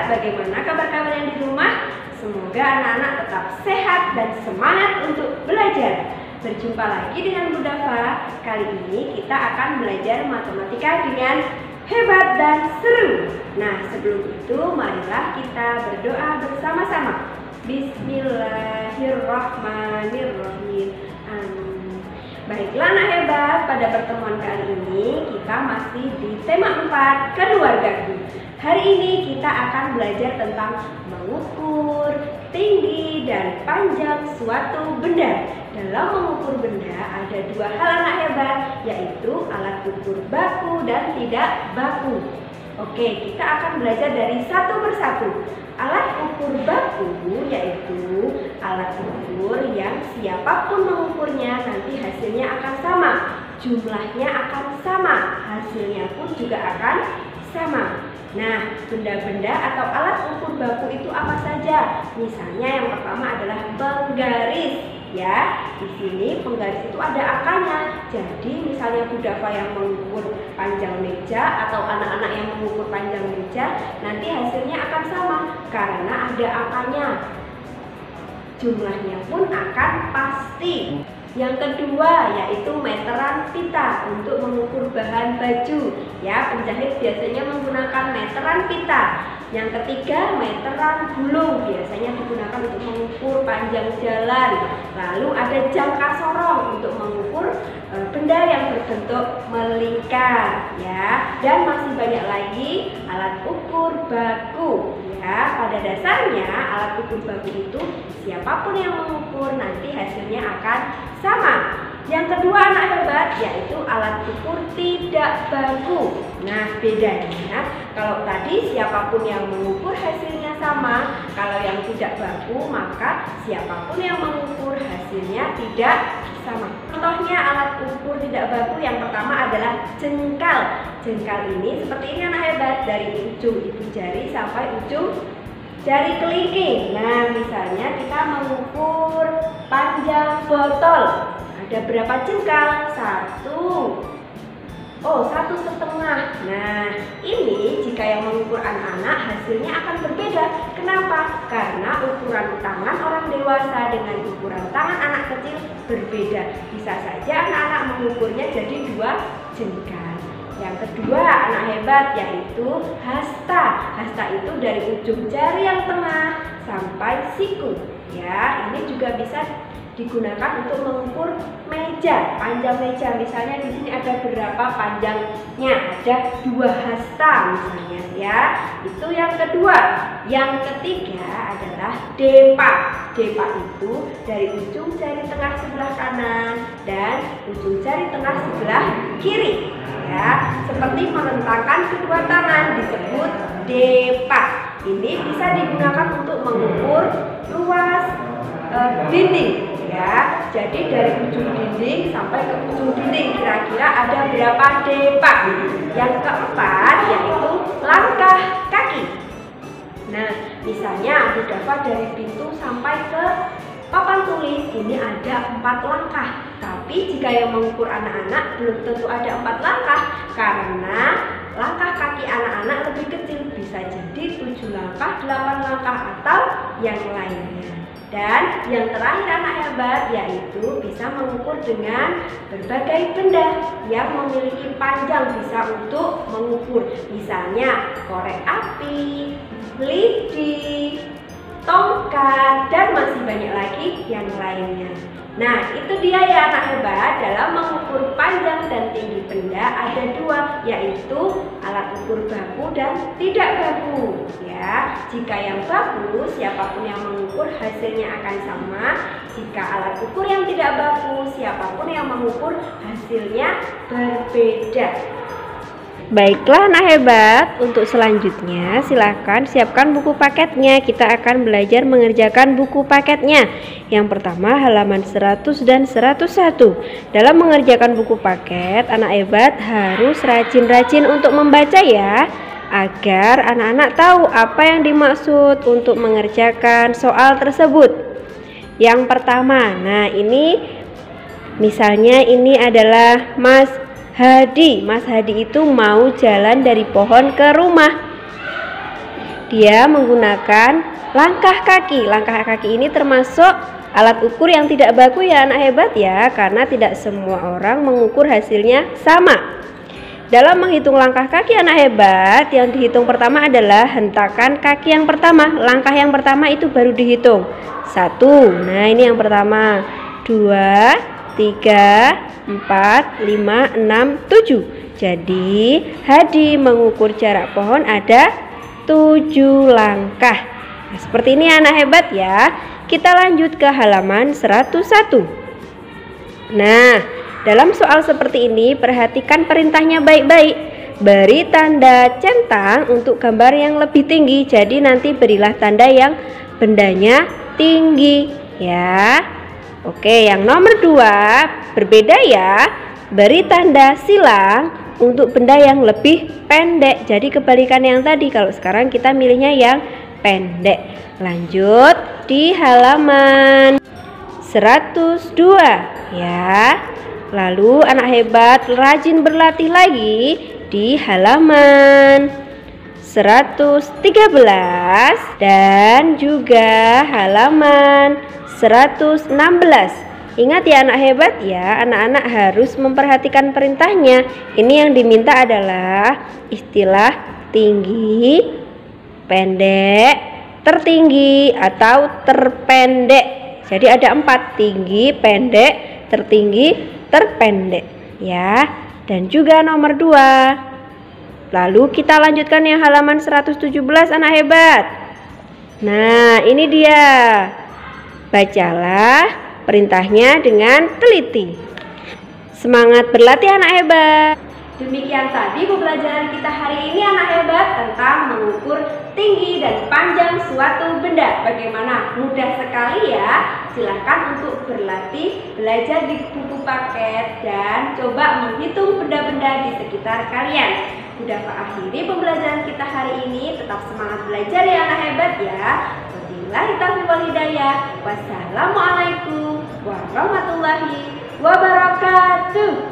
sahabat, bagaimana kabar kalian di rumah? Semoga anak-anak tetap sehat dan semangat untuk belajar. Berjumpa lagi dengan Bu Dafa. Kali ini kita akan belajar matematika dengan hebat dan seru. Nah, sebelum itu marilah kita berdoa bersama-sama. Bismillahirrahmanirrahim. Amin. Baiklah anak hebat, pada pertemuan kali ini kita masih di tema 4, keluargaku. Hari ini kita akan belajar tentang mengukur tinggi dan panjang suatu benda. Dalam mengukur benda ada dua hal anak hebat, yaitu alat ukur baku dan tidak baku. Oke, kita akan belajar dari satu persatu. Alat ukur baku yaitu alat ukur yang siapapun mengukurnya nanti hasilnya akan sama. Jumlahnya akan sama, hasilnya pun juga akan sama. Nah, benda-benda atau alat ukur baku itu apa saja? Misalnya yang pertama adalah penggaris. Ya, di sini penggaris itu ada angkanya. Jadi misalnya Bu Dafa yang mengukur panjang meja atau anak-anak yang mengukur panjang meja, nanti hasilnya akan sama karena ada angkanya. Jumlahnya pun akan pasti. Yang kedua yaitu meteran pita untuk mengukur bahan baju. Ya, penjahit biasanya menggunakan meteran pita. Yang ketiga, meteran gulung biasanya digunakan untuk mengukur panjang jalan. Lalu ada jangka sorong untuk mengukur benda yang berbentuk melingkar, ya. Dan masih banyak lagi alat ukur baku. Ya, pada dasarnya alat ukur baku itu siapapun yang mengukur nanti hasilnya akan sama. Yang kedua anak hebat yaitu alat ukur tidak baku. Nah, bedanya kalau tadi siapapun yang mengukur hasilnya sama, kalau yang tidak baku maka siapapun yang mengukur hasilnya tidak sama. Contohnya alat ukur tidak baku yang pertama adalah jengkal. Jengkal ini seperti ini anak hebat, dari ujung ibu jari sampai ujung jari kelingking. Nah, misalnya kita mengukur panjang botol. Ada berapa jengkal? 1,5. Nah, ini jika yang mengukur anak-anak hasilnya akan berbeda. Kenapa? Karena ukuran tangan orang dewasa dengan ukuran tangan anak kecil berbeda. Bisa saja anak-anak mengukurnya jadi 2 jengkal. Yang kedua anak hebat yaitu hasta. Hasta itu dari ujung jari yang tengah sampai siku. Ya, ini juga bisa digunakan untuk mengukur meja, panjang meja. Misalnya di sini ada berapa panjangnya? Ada 2 hasta misalnya, ya. Itu yang kedua. Yang ketiga adalah depa. Depa itu dari ujung jari tengah sebelah kanan dan ujung jari tengah sebelah kiri. Ya, seperti merentangkan kedua tangan disebut depa. Ini bisa digunakan untuk mengukur luas dinding. Ya, jadi dari ujung dinding sampai ke ujung dinding kira-kira ada berapa depa. Yang keempat yaitu langkah kaki. Nah, misalnya Bu Dafa dari pintu sampai ke papan tulis ini ada 4 langkah. Tapi jika yang mengukur anak-anak belum tentu ada 4 langkah karena langkah kaki anak-anak lebih kecil, bisa jadi 7 langkah, 8 langkah atau yang lainnya. Dan yang terakhir anak hebat yaitu bisa mengukur dengan berbagai benda yang memiliki panjang bisa untuk mengukur. Misalnya korek api, lidi, tongkat, dan masih banyak lagi yang lainnya. Nah, itu dia ya anak hebat, dalam mengukur panjang dan tinggi benda ada 2, yaitu alat ukur baku dan tidak baku. Ya, jika yang baku siapapun yang mengukur hasilnya akan sama. Jika alat ukur yang tidak baku siapapun yang mengukur hasilnya berbeda. Baiklah anak hebat, untuk selanjutnya silakan siapkan buku paketnya. Kita akan belajar mengerjakan buku paketnya. Yang pertama halaman 100 dan 101. Dalam mengerjakan buku paket, anak hebat harus rajin-rajin untuk membaca ya, agar anak-anak tahu apa yang dimaksud untuk mengerjakan soal tersebut. Yang pertama, nah ini misalnya ini adalah Mas Hadi. Mas Hadi itu mau jalan dari pohon ke rumah. dia menggunakan langkah kaki. Langkah kaki ini termasuk alat ukur yang tidak baku ya anak hebat ya, karena tidak semua orang mengukur hasilnya sama. Dalam menghitung langkah kaki anak hebat, yang dihitung pertama adalah hentakan kaki yang pertama. Langkah yang pertama itu baru dihitung. 1, nah ini yang pertama. 2, 3, 4, 5, 6, 7. Jadi Hadi mengukur jarak pohon ada 7 langkah. Nah, seperti ini anak hebat ya. Kita lanjut ke halaman 101. Nah, dalam soal seperti ini perhatikan perintahnya baik-baik. Beri tanda centang untuk gambar yang lebih tinggi. Jadi nanti berilah tanda yang bendanya tinggi ya. Oke, yang nomor 2 berbeda ya. Beri tanda silang untuk benda yang lebih pendek. Jadi kebalikan yang tadi. Kalau sekarang kita milihnya yang pendek. Lanjut di halaman 102 ya. Lalu anak hebat rajin berlatih lagi di halaman 113 dan juga halaman 116. Ingat ya anak hebat ya, anak-anak harus memperhatikan perintahnya. Ini yang diminta adalah istilah tinggi, pendek, tertinggi, atau terpendek. Jadi ada 4, tinggi, pendek, tertinggi, terpendek ya. Dan juga nomor 2. Lalu kita lanjutkan yang halaman 117 anak hebat. Nah ini dia. Bacalah perintahnya dengan teliti. Semangat berlatih anak hebat. Demikian tadi pembelajaran kita hari ini anak hebat tentang mengukur tinggi dan panjang suatu benda. Bagaimana? Mudah sekali ya. Silahkan untuk berlatih, belajar di buku paket dan coba menghitung benda-benda di sekitar kalian. Sudah akhiri pembelajaran kita hari ini. Tetap semangat belajar ya anak hebat ya. Wabillahi taufiq wal hidayah. Wassalamualaikum warahmatullahi wabarakatuh.